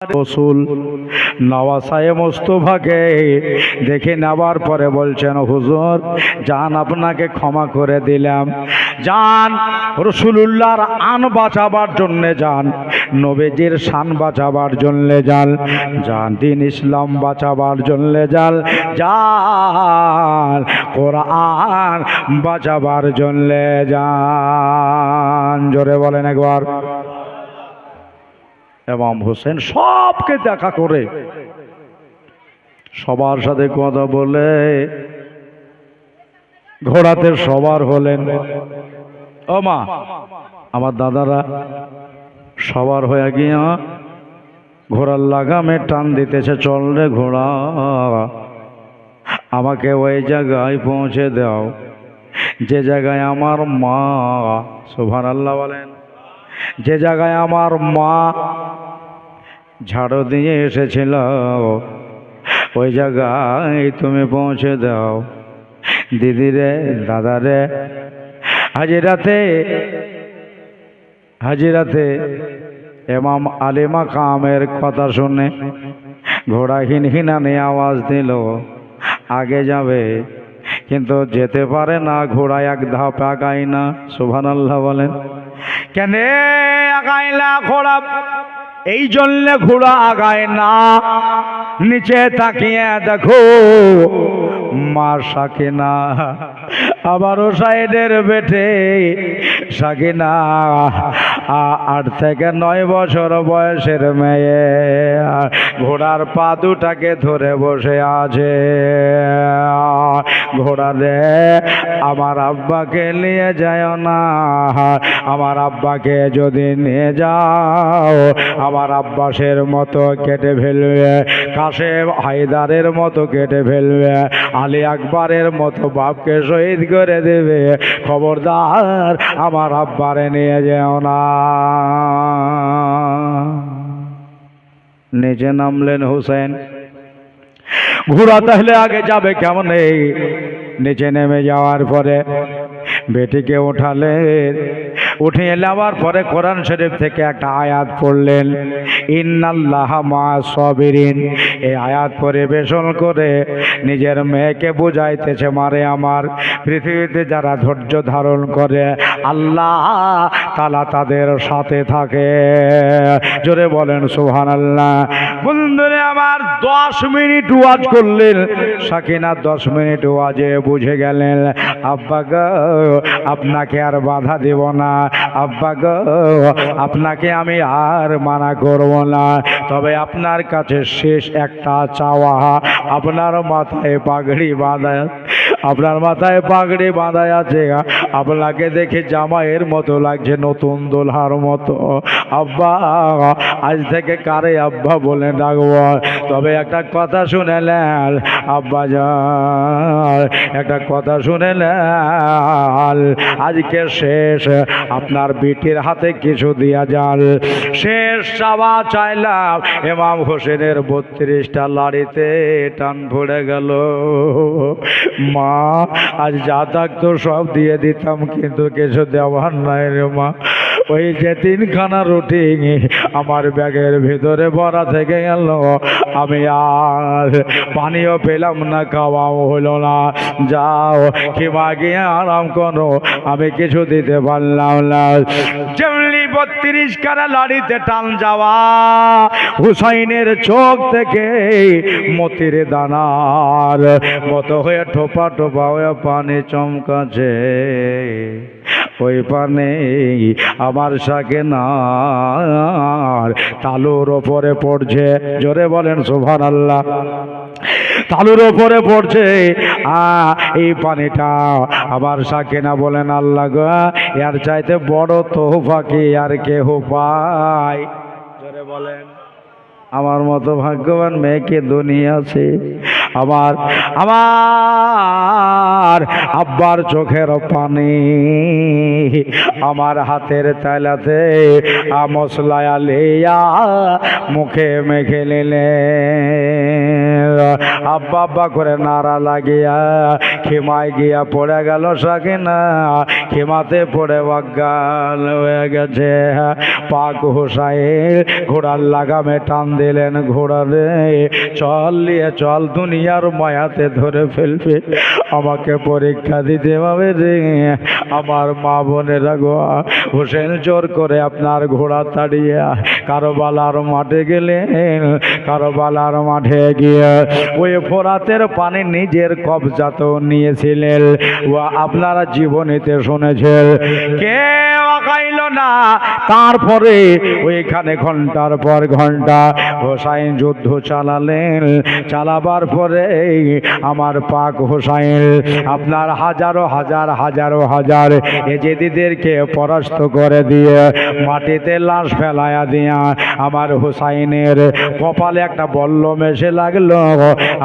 রসুল নওয়াসায়ে মোস্তফাকে দেখে নেবার পরে বলছেন, হুজুর যান, আপনাকে ক্ষমা করে দিলাম। যান, রসুলুল্লাহর আন বাঁচাবার জন্যে যান, নবীজির শান বাঁচাবার জন্যে যান, যান দিন ইসলাম বাঁচাবার জন্যে যান, যান কোরআন বাঁচাবার জন্যে যান। জোরে বলেন একবার। ইমাম হোসেন সবকে দেখা করে, সবার সাথে কথা বলে, ঘোড়াতে সবার হলেন। ও মা, আমার দাদারা সবার হয়ে গিয়া ঘোড়ার লাগামে টান দিতেছে, চল রে ঘোড়া, আমাকে ওই জায়গায় পৌঁছে দাও যে জায়গায় আমার মা, সুবহানাল্লাহ বলেন, যে জায়গায় আমার মা ঝাড়ু দিয়ে এসেছিল, ওই জায়গায় তুমি পৌঁছে দাও। দিদি রে, দাদা রে, হাজিরাতে হাজিরাতে ইমাম আলী মাকামের কথা শুনে ঘোড়া হিনহিনানি আওয়াজ দিল, আগে যাবে কিন্তু যেতে পারে না, ঘোড়া এক ধাপ আগায় না। সুবহানাল্লাহ বলেন। কেন আগায় না ঘোড়া? এই জন্য ঘোড়া আগায় না, নিচে তাকিয়ে দেখো মা সাকিনা, আবারও সাইডের বেটে সাকিনা, 8 থেকে 9 বছর বয়সের মেয়ে, ঘোড়ার পা দুটাকে ধরে বসে আছে। ঘোড়া রে, আমার আব্বাকে নিয়ে যায় না, আমার আব্বাকে যদি নিয়ে যাও আমার আব্বাসের মতো কেটে ফেলবে, কাশেম হায়দারের মতো কেটে ফেলবে, আলী আকবরের মতো বাপকে শহীদ করে দেবে, খবরদার আমার আব্বারে নিয়ে যেও না। নিচে নামলেন হুসেন। ঘোড়া তাহলে আগে যাবে কেমন? নিচে নেমে যাওয়ার পরে বেটিকে উঠালেন, উঠিয়ে নেওয়ার পরে কোরআন শরীফ থেকে একটা আয়াত পড়লেন, ইন্নাল্লাহা মা'আস সাবিরিন। এই আয়াত পরিবেশন করে নিজের মেয়েকে বুঝাইতেছে, মারে আমার, পৃথিবীতে যারা ধৈর্য ধারণ করে আল্লাহ তাআলা তাদের সাথে থাকে। জোরে বলেন সুবহানাল্লাহ। বন্ধুরে আমার 10 মিনিট ওয়াজ করলেন সাকিনা, 10 মিনিট ওয়াজে বুঝে গেলেন, আব্বা গো আপনাকে আর বাধা দেব না, আব্বা গো আপনাকে আমি আর মানা করব না, তবে আপনার কাছে শেষ একটা চাওয়া, আপনার মাথায় পাগড়ি বাঁধা, আপনার মাথায় পাগড়ি বাঁধাই আছে, আপনাকে দেখে জামাইয়ের মতো লাগছে, নতুন দোলহার মতো। আব্বা আজ থেকে কারে আব্বা বলে ডাকব, তবে একটা কথা শুনে নেন আব্বা যান, একটা কথা শুনে নেন, আজকে শেষ, আপনার বিটির হাতে কিছু দিয়া যান। শেষ চাওয়া চাইলাম, ইমাম হোসেনের 32টা লাড়িতে টান পড়ে গেল। মা আজ যা থাকতো সব দিয়ে দিতাম, কিন্তু কিছু দেওয়ার নাই রে মা। ওই যে 3খানা রুটি আমার ব্যাগের ভিতরে ভরা থেকে গেল, আমি আর পানিও পেলাম না, খাওয়াও হলো না। যাও কিমা গিয়ে আরাম করো, আমি কিছু দিতে পারলাম না। যেমনি 32খানা লাড়িতে টান যাওয়া, হুসাইনের চোখ থেকে মতির দানার মতো হয়ে ঠোপা ঠোপা হয়ে পানি চমকাছে। ওই পানে আমার সাকিনার তালুর ওপরে পড়ছে। জোরে বলেন সুবহানাল্লাহ। তালুর ওপরে পড়ছে এই পানিটা। আমার সাকিনা বলেন, আল্লাহ গো, এর চাইতে বড় তোহফা কি আর কেহ পায়? জোরে বলেন। আমার মতো ভাগ্যবান মেয়েকে দুনিয়া আছে, আমার আমার আব্বার চোখের পানি আমার হাতের তালাতে মশলায়া লিয়া মুখে মেখে নিলে আব্বা আব্বা করে নাড়া লাগিয়া খেমায় গিয়া পড়ে গেল সাকিনা খেমাতে পড়ে অজ্ঞান হয়ে গেছে পাক হোসাইন ঘোড়ার লাগামে টান দিলেন ঘোড়া রে চল নিয়ে চল দুনিয়ার মায়াতে ধরে ফেলবে আমাকে পরীক্ষা দিতে হবে রে আমার মা বোনেরা গো হোসেন জোর করে আপনার ঘোড়া তাড়িয়ে কারবালার মাঠে গেলেন কারবালার মাঠে গিয়ে ওই ফোরাতের পানি নিজের কবজাতেও নিয়েছিলেন ও আপনারা জীবনীতে শুনেছেন কে খাইল না তারপরে ওইখানে ঘন্টার পর ঘন্টা হোসাইন যুদ্ধ চালালেন চালাবার পরে আমার পাক হোসাইন আপনার হাজারো হাজার এজেদিদেরকে পরাস্ত করে দিয়ে মাটিতে লাশ ফেলায়া দিয়া আমার হোসাইনের কপালে একটা বল্লম এসে লাগলো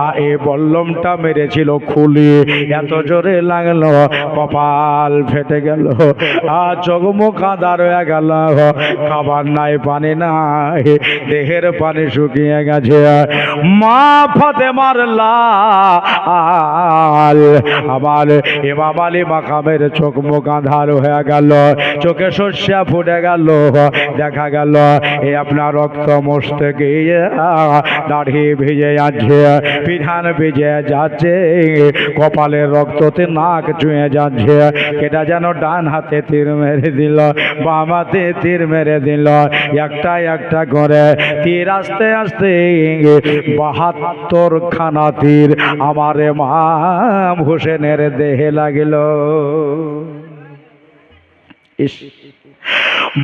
আর এই বল্লমটা মেরেছিল খুলি এত জোরে লাগলো কপাল ফেটে গেল আর চোখ মুখ আদার হয়ে গেল খাবার নাই পানি নাই দেহের পানি শুকিয়ে গেছে মা ফাতেমার লাল আমার ইমাম আলী মাকামের চোখ মুখ আধার হয়ে গেল চোখে শস্যা ফুটে গেল দেখা গেল এই আপনার রক্ত মস্তে গিয়ে দাড়ি ভিজে যাচ্ছে পিঠান ভিজে যাচ্ছে কপালের রক্ততে নাক চুয়ে যাচ্ছে এটা যেন ডান হাতে তীর মেরে দিল বাম হাতে তীর মেরে দিল একটা একটা করে তীর আস্তে আস্তে 72 খানা তীর আমার ইমাম হোসেনের দেহে লাগিল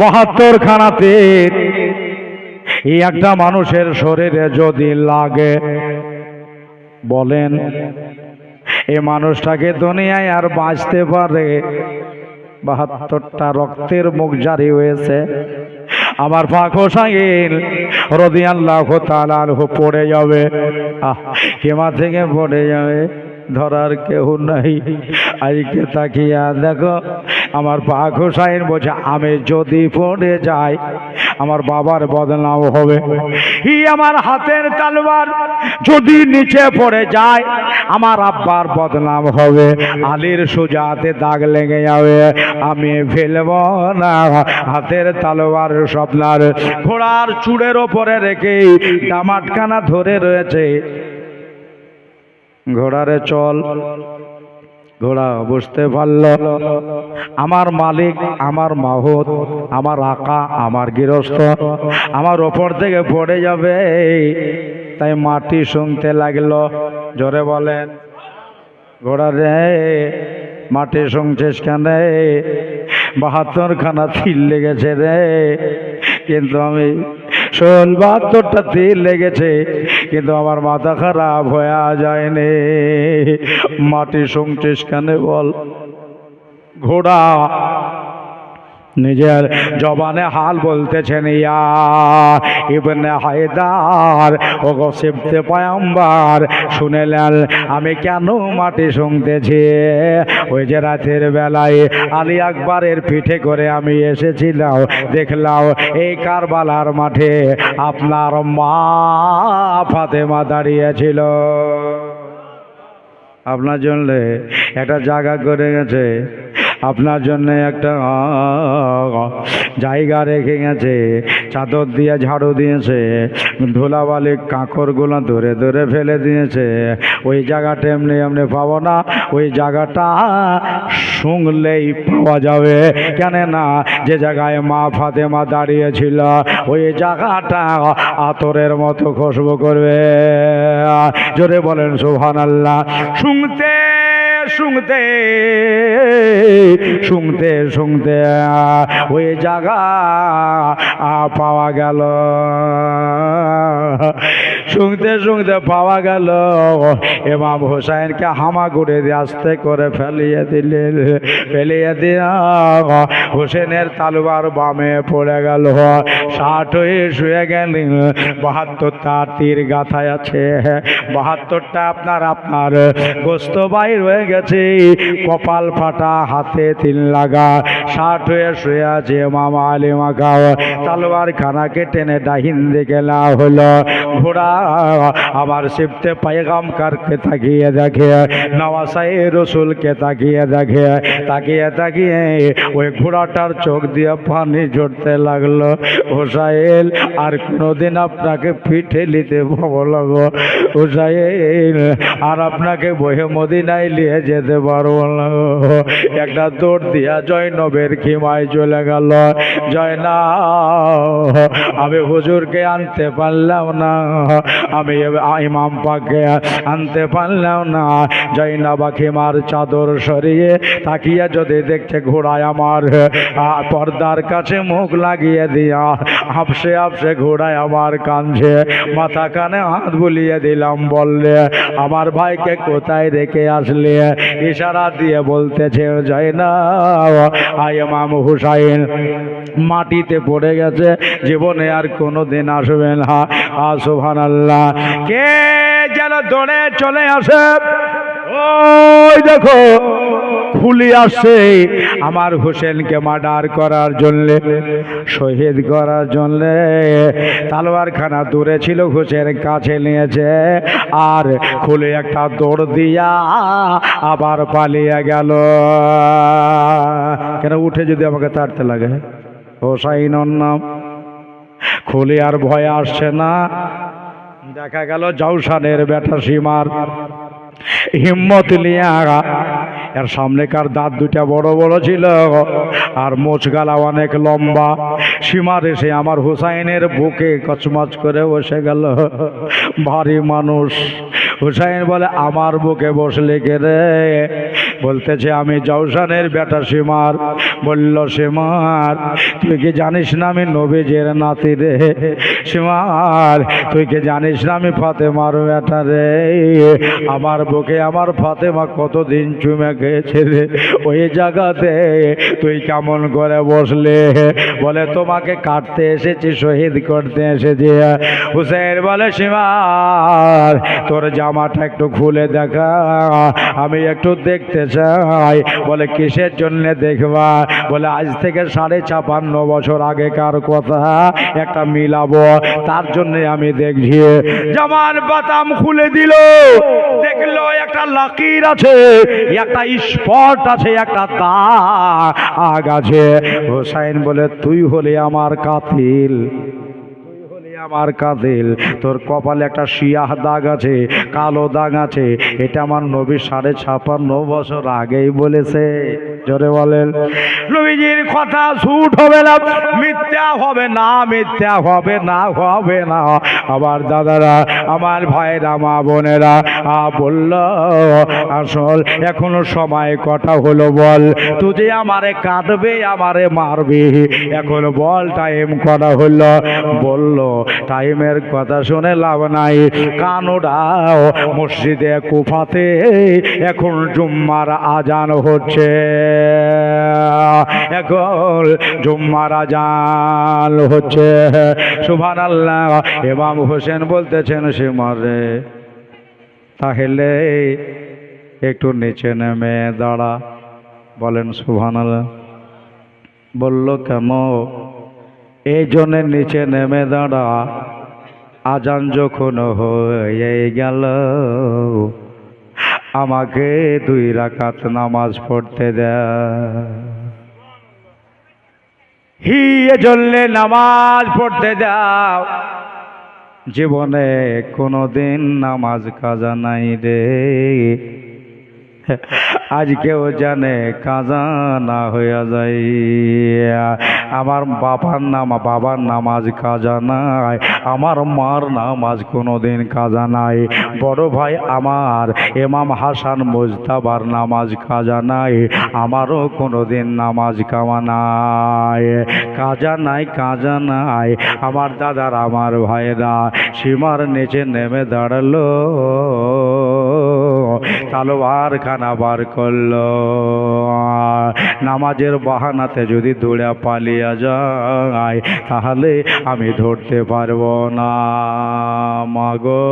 72 খানা তীর এই একটা মানুষের শরীরে যদি লাগে বলেন এই মানুষটাকে দুনিয়ায় আর বাঁচতে পারে 72টা রক্তের মুখ জারি হয়েছে আমার পাক হোসাইন রাদিয়াল্লাহু তাআলা আনহু পড়ে যাবে কেমা থেকে পড়ে যাবে ধরার কেউ নাই আজকে তাকিয়া দেখো আমার পাক হোসাইন বলছে আমি যদি পড়ে যাই আমার বাবার বদনাম হবে আমার হাতের তলোয়ার যদি নিচে পড়ে যায় আমার আব্বার বদনাম হবে আলীর সুজাতে দাগ লেগে যাবে আমি ফেলব না হাতের তলোয়ার স্বপ্নার ঘোড়ার চূড়ের ওপরে রেখে ডামাটখানা ধরে রয়েছে ঘোড়ারে চল ঘোড়া বুঝতে পারল আমার মালিক আমার মাহুত আমার আকা আমার গৃহস্থ আমার ওপর থেকে পড়ে যাবে তাই মাটি শুনতে লাগলো জোরে বলেন ঘোড়া রে মাটি শুনছিস কেন 72 খানা তীর লেগেছে রে কিন্তু আমি 72টা তীর লেগেছে কিন্তু আমার মাথা খারাপ হয়ে যায়নি মাটি শুনছিস কেন বল ঘোড়া নিজের জবানে হাল বলতেছেন ইয়া ইবনে হায়দার ও গো সিবতে পয়গম্বর শুনেলেন আমি কেন মাটি শুনতেছি ওই যে রাতের বেলায় আলী আকবরের পিঠে করে আমি এসেছিলাম দেখলাম এই কারবালার মাঠে আপনার মা ফাতেমা দাঁড়িয়েছিল আপনার জন্য একটা জায়গা করে গেছে আপনার জন্য একটা জায়গা রেখে গেছে চাদর দিয়ে ঝাড়ু দিয়েছে ধুলাবালি কাঁকড়গুলো ধরে ধরে ফেলে দিয়েছে ওই জায়গাটা এমনি এমনি পাবো না ওই জায়গাটা শুনলেই পাওয়া যাবে কেন না যে জায়গায় মা ফাতেমা দাঁড়িয়েছিল ওই জায়গাটা আতরের মতো খুশবু করবে জোরে বলেন সুবহানাল্লাহ শুনতে শুনতে শুনতে শুনতে ওই জায়গা পাওয়া গেল শুনতে শুনতে পাওয়া গেল ইমাম হোসেনকে হামাগুড়ি দিয়ে আস্তে করে ফেলিয়ে দিয়া হোসেনের তালুয়ার বামে পড়ে গেল। 60 হয়ে শুয়ে গেলেন। 72টা তীর গাথায় আছে, 72টা আপনার গোস্ত বাইর হয়ে গেছে, কপাল ফাটা, হাতে 3 লাগা। 60 হয়ে শুয়ে আছে ইমাম আলী মাকাও। তালুয়ার খানাকে টেনে ডাহিন দিকে না হলো। ঘোড়া আবার শিবতে পায়গামকারকে তাকিয়ে দেখে, নওয়াসাই রসুলকে তাকিয়ে দেখে, তাকিয়ে ওই ঘোড়াটার চোখ দিয়ে পানি ঝরতে লাগলো। হোসাইল আর কোনোদিন আপনাকে পিঠে নিতে পাবো গো হোসাইল, আর আপনাকে বহে মদিনায় নিয়ে যেতে পারবো না। একটা দৌড় দিয়া জয়নবের খিমায় চলে গেল। জয়নাব, আমি হুজুরকে আনতে পারলাম না, আমি ইমাম পাককে আনতে পারলাম না। জয়নাব খিমার চাদর সরিয়ে তাকিয়ে যদি দেখছে ঘোড়ায় আমার পর্দার কাছে মুখ লাগিয়ে দিয়া হাফসে হাফসে ঘোড়ায় আমার কাঁদছে। মাথা কানে হাত বুলিয়ে দিলাম, বললে আমার ভাইকে কোথায় রেখে আসলে? ইশারা দিয়ে বলতেছে জয়নাব ইমাম হুসাইন মাটিতে পড়ে গেছে, জীবনে আর কোনোদিন আসবে না। সুবহানাল্লাহ। কে যেন দৌড়ে চলে আসে, ওই দেখো খুলি আসছে আমার হোসেনকে মার্ডার করার জন্যে, শহীদ করার জন্যে। তালোয়ার খানা দূরে ছিল, হোসেন কাছে নিয়েছে, আর খুলে একটা দৌড় দিয়া আবার পালিয়ে গেল। কেন উঠে যদি আমাকে তাড়তে লাগে? হোসাইনের নাম। খুলে আর ভয় আসছে না। দেখা গেল জাউসানের বেটা সীমার হিম্মত নিয়ে আগা। এর সামনেকার দাঁত দুটা বড় বড় ছিল, আর মোচগালা অনেক লম্বা। সীমার এসে আমার হুসাইনের বুকে কচমচ করে বসে গেল। ভারী মানুষ। হুসাইন বলে আমার বুকে বসলে কে রে? বলতেছে আমি জাউসানের বেটা সীমার। বলল সীমার তুই কি জানিস না আমি নবীজের নাতি রে? সীমার তুই কি জানিস না আমি ফাতেমার বেটা রে? আমার বুকে আমার ফাতেমা কতদিন চুমে খেয়েছে রে, ওই জায়গাতে তুই কেমন করে বসলে? বলে তোমাকে কাটতে এসেছি, শহীদ করতে এসেছি। হুসেন বলে সীমার তোর জামাটা একটু খুলে দেখা, আমি একটু দেখতে চাই। বলে কিসের জন্য দেখবা? বলে আজ থেকে 56 বছর আগেকার কথা একটা মিলাবো, তার জন্য আমি দেখছি। জামার বাতাম খুলে দিল, দেখলো একটা লাকির আছে, একটা স্পট আছে, একটা দাগ আছে। হোসাইন বলে তুই হলে আমার কাতিল, আমার কাতিল। তোর কপালে একটা শিয়াহ দাগ আছে, কালো দাগ আছে, এটা আমার নবী 56 বছর আগেই বলেছে। জোরে বলেন। নবীজির কথা ঝুট হবে না, মিথ্যা হবে না, মিথ্যা হবে না, হবে না। আমার দাদারা, আমার ভাইরা, মা বোনেরা বলল আসল এখনো সময় কটা হলো বল? তুই যে আমারে কাটবে, আমারে মারবে, এখন বল টাইম কটা হলো? বলল টাইমের কথা শুনে লাভ নাই, কানুডাও মসজিদে কুফাতে এখন জুম্মার আজান হচ্ছে, এখন জুম্মার আজান হচ্ছে। সুবহানাল্লাহ। ইমাম হোসেন বলতেছেন সীমারে তাহলে একটু নিচে নেমে দাঁড়া। বলেন সুবহানাল্লাহ। বলল কেন? এই জন্য নিচে নেমে দাঁড়া, আজান যখন হয়ে গেল আমাকে 2 রাকাত নামাজ পড়তে দেয়। এজন্য নামাজ পড়তে দাও। জীবনে কোনোদিন নামাজ কাজা নাই রে, আজকেও জানে কাজা না হইয়া যায়। আমার বাবার নামাজ কাজা নাই, আমার মার নামাজ কোনোদিন কাজা নাই। বড় ভাই আমার ইমাম হাসান মুজতাবার নামাজ কাজা নাই, আমারও কোনোদিন নামাজ কামা নাই, কাজা নাই, কাজা নাই। আমার দাদার আমার ভাইরা সীমার নিচে নেমে দাঁড়ালো, তালোয়ার খানা বার করলো। নামাজের বাহানাতে যদি দৌড়া পালিয়ে যায় তাহলে আমি ধরতে পারবো না। মাগো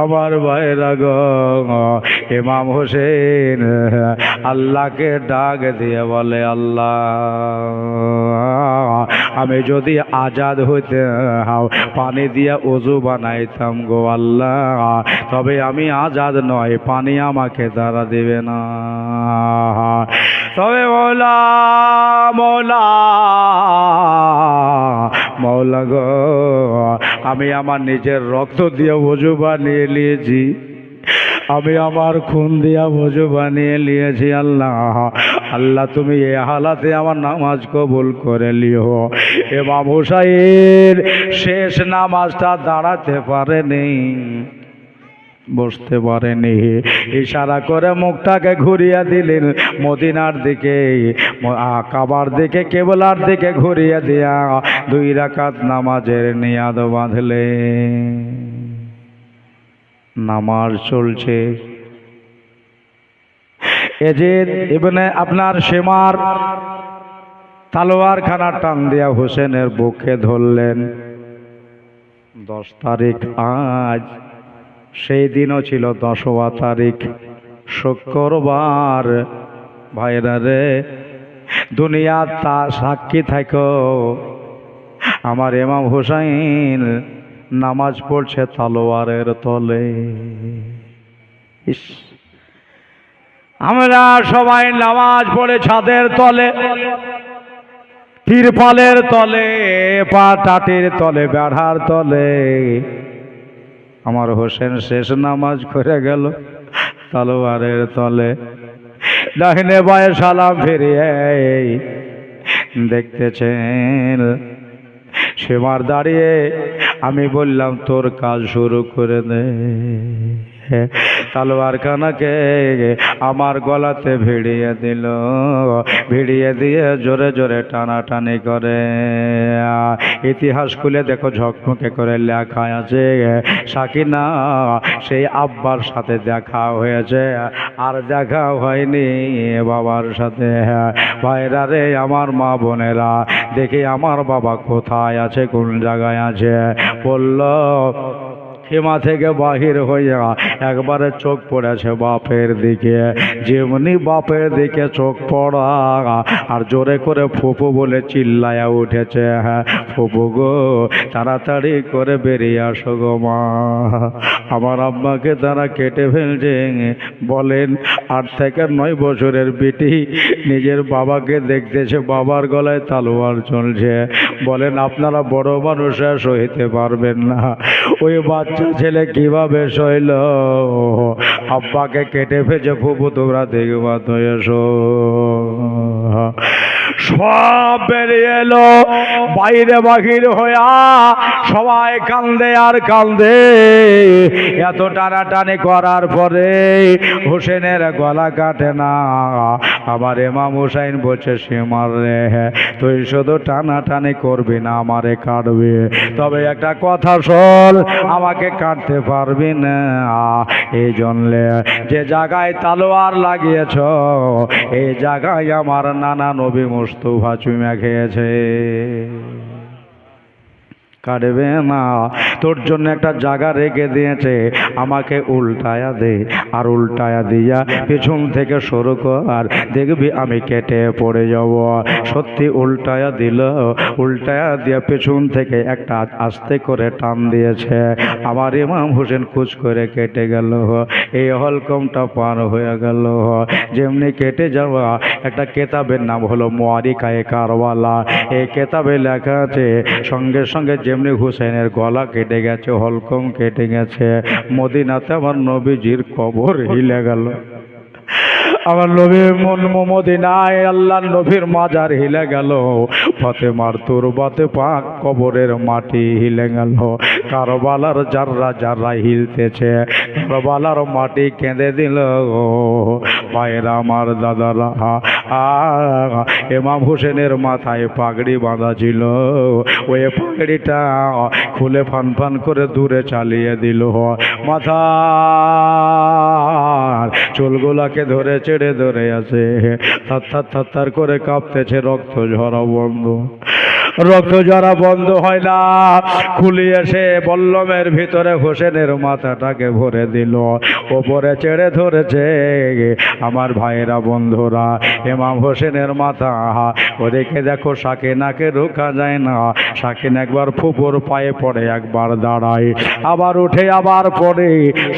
আমার ভাইরা গো, ইমাম হোসেন আল্লাহকে ডাক দিয়ে বলে, আল্লাহ আমি যদি আজাদ হইতে পানি দিয়া ওযু বানাইতাম গো আল্লাহ, তবে আমি আজাদ নয়, পানি আমাকে তারা দেবে না। তবে মৌলা মৌলা মৌলা গো, আমি আমার নিজের রক্ত দিয়ে ওযু বানিয়ে নিয়েছি, আমি আমার খুন দিয়া ওযু বানিয়ে নিয়েছি। আল্লাহ আল্লাহ তুমি এই হালাতে আমার নামাজ কবুল করে লিও। ইমাম হুসাইন শেষ নামাজটা দাঁড়াতে পারেনি, বসতে পারেনি, ইশারা করে মুখটাকে ঘুরিয়ে দিলেন মদিনার দিকে, কাবার দিকে, কেবলার দিকে ঘুরিয়ে দিয়া 2 রাকাত নামাজের নিয়াদ বাঁধলেন। নামাজ চলছে, এজিদ ইবনে আপনার শেমার তালোয়ার খানা টান দিয়া হোসেনের বুকে ধরলেন। 10 তারিখ আজ, সেই দিনও ছিল 10ওয়া তারিখ, শুক্রবার। ভাইরা রে, দুনিয়া তা সাক্ষী থাকো, আমার ইমাম হুসাইন নামাজ পড়ছে তলোয়ারের তলে। আমরা সবাই নামাজ পড়ে ছাদের তলে, তিরপালের তলে, পাটাটির তলে, বেড়ার তলে। আমার হোসেন শেষ নামাজ করে গেল তলোয়ারের তলে। ডাইনে বায়ে সালাম ফিরিয়ে দেখতেছেন সীমার দাঁড়িয়ে। আমি বললাম তোর কাজ শুরু করে দে। তালোয়ার খানাকে আমার গলাতে ভিড়িয়ে দিল, ভিড়িয়ে দিয়ে জোরে জোরে টানাটানি করে। ইতিহাস খুলে দেখো, ঝকমকে করে লেখা আছে সাকিনা সেই আব্বার সাথে দেখা হয়েছে, আর দেখা হয়নি বাবার সাথে। ভাইরা রে, আমার মা বোনেরা, দেখি আমার বাবা কোথায় আছে, কোন জায়গায় আছে। বলল খেমা থেকে বাহির হইয়া একবারে চোখ পড়েছে বাপের দিকে। যেমনি বাপের দিকে চোখ পড়া, আর জোরে করে ফুপু বলে চিল্লায়া উঠেছে, হ্যাঁ ফুপু গো, তাড়াতাড়ি করে বেরিয়ে আসো গো মা, আমার আব্বাকে তারা কেটে ফেলছে। বলেন 8 থেকে 9 বছরের বিটি নিজের বাবাকে দেখতেছে, বাবার গলায় তালোয়ার চলছে। বলেন আপনারা বড় মানুষরা সইতে পারবেন না, ওই বাচ্চা ছেলে কিভাবে সইল? আব্বাকে কেটে ফেলছে। ফুপু তোমরা দেখবা তো, এসো। সব বেরিয়ে এলো বাইরে, বাহির হইয়া সবাই কান্দে আর কান্দে। এত টানাটানি করার পরে হোসেনের গলা কাটে না। আমার ইমাম হুসাইন বলছে, সীমার রে, তুই শুধু টানাটানি করবি না, আমারে কাটবি, তবে একটা কথা শোন, আমাকে কাটতে পারবি না। এই জন্যে যে জায়গায় তালোয়ার লাগিয়েছ, এই জায়গায় আমার নানা নবী মুস্তাফা চুমা খেয়েছে, কাটবে না। তোর জন্য একটা জায়গা রেখে দিয়েছে, আমাকে উল্টায়া দে, আর উল্টায়া দিয়া পেছন থেকে শুরু কর, দেখবি আমি কেটে পড়ে যাব। সত্যি উল্টায়া দিল, উল্টায়া দিয়া পেছন থেকে একটা আস্তে করে টান দিয়েছে। আমার ইমাম হোসেন কুচ করে কেটে গেল। এই হলকমটা পার হয়ে গেল। যেমনি কেটে যাওয়া, একটা কেতাবের নাম হলো মুআরিকায়ে কারবালা। এই কেতাবে লেখা আছে, সঙ্গে সঙ্গে যেমনি হুসেনের গলা কেটে গেছে, হলকম কেটে গেছে, মদিনাতে আমার নবীজির কবর হিলে গেল। আমার নবীর মদিনায় আল্লাহ নবীর মাজার হিলে গেল, ফাতেমার তুরবাতে পাক কবরের মাটি হিলে গেল, কারবালার জাররা জাররা হিলতেছে, কারবালার মাটি কেঁদে দিল। ভাইরা আমার দাদারা, ইমাম হোসেনের মাথায় পাগড়ি বাঁধা ছিল, ওই পাগড়িটা খুলে ফান ফান করে দূরে চালিয়ে দিল। মাথার চুলগুলাকে ধরে ছেড়ে ধরে আছে, থার থার করে কাঁপতেছে, রক্ত ঝরা বন্ধ, রক্ত ঝরা বন্ধ হয় না। খুলি এসে বল্লমের ভিতরে হোসেনের মাথাটাকে ভরে দিল, ওপরে ছেড়ে ধরেছে। আমার ভাইরা বন্ধুরা, ইমাম হোসেনের মাথা, ওদিকে দেখো সাকিনাকে রোকা যায় না। সাকিন একবার ফুপুর পায়ে পড়ে, একবার দাঁড়ায়, আবার উঠে, আবার পড়ে।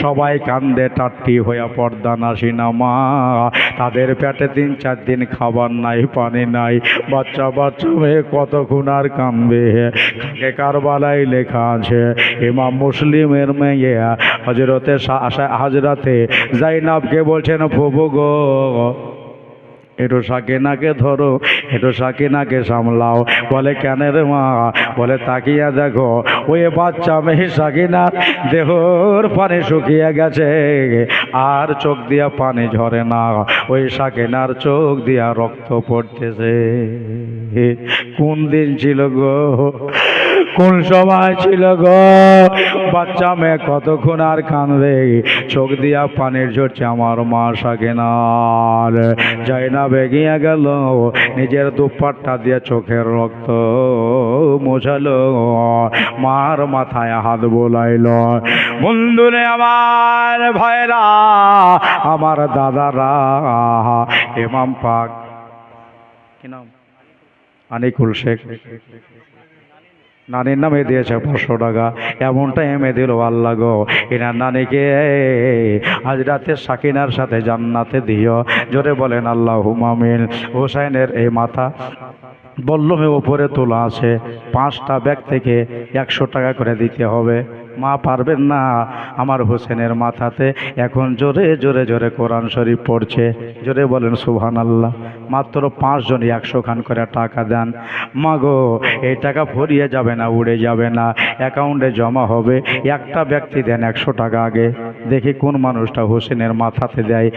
সবাই কান্দে টাট্টি হইয়া, পর্দা নাসিনা মা, তাদের পেটে 3-4 দিন খাবার নাই, পানি নাই, বাচ্চা বাচ্চা মেয়ে কতক্ষণ আর কাঁদবে। কাকে কারবালায় লেখা আছে, ইমাম মুসলিমের মেয়ে হজরতে হাজরাতে জাইনাবকে বলছেন, ফুবু গো, একটু সাকিনাকে ধরো, একটু সাকিনাকে সামলাও। বলে কেন রে মা? বলে তাকিয়া দেখো, ওই বাচ্চা মেয়ে সাকিনার দেহর পানি শুকিয়ে গেছে, আর চোখ দিয়া পানি ঝরে না, ওই সাকিনার চোখ দিয়া রক্ত পড়তেছে। কোন দিন ছিল গো, কোন সময় ছিল গো? বাচ্চা মেয়ে কতক্ষণ আর কাঁদবে? চোখ দিয়া পানির ঝরছে আমার মা সাকিনার। জাইনাব এগিয়ে গেল, নিজের দুপাট্টা দিয়ে চোখের রক্ত মোছালো, মার মাথায় হাত বোলাইল। বন্ধুরে আমার, ভাইরা আমার, দাদারা, ইমাম পাক, কি নাম? আনিকুল শেখ, নানির নামে দিয়েছে 500 টাকা। এমনটা এমে দিল আল্লাহ গো, এনার নানিকে আজ রাতে সাকিনার সাথে জান্নাতে দিও। জোরে বলেন আল্লাহুম্মা আমিন। হোসেনের এই মাথা বল্লমে উপরে তোলা আছে, 5টা ব্যাগ থেকে 100 টাকা করে দিতে হবে। মা পারবেন না, আমার হোসেনের মাথাতে এখন জোরে জোরে জোরে কোরআন শরীফ পড়ছে। জোরে বলেন সুবহানাল্লাহ। মাত্র 5 জন 100 খান করে টাকা দেন। মা গো, এই টাকা ফুরিয়ে যাবে না, উড়ে যাবে না, অ্যাকাউন্টে জমা হবে। একটা ব্যক্তি দেন 100 টাকা আগে, দেখি কোন মানুষটা হোসেনের মাথাতে দেয়।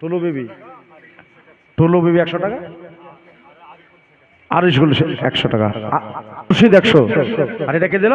টুলু বিবি, টুলু বিবি 100 টাকা, আর স্কুল 100 টাকা, 100, আর এটা কে দিল?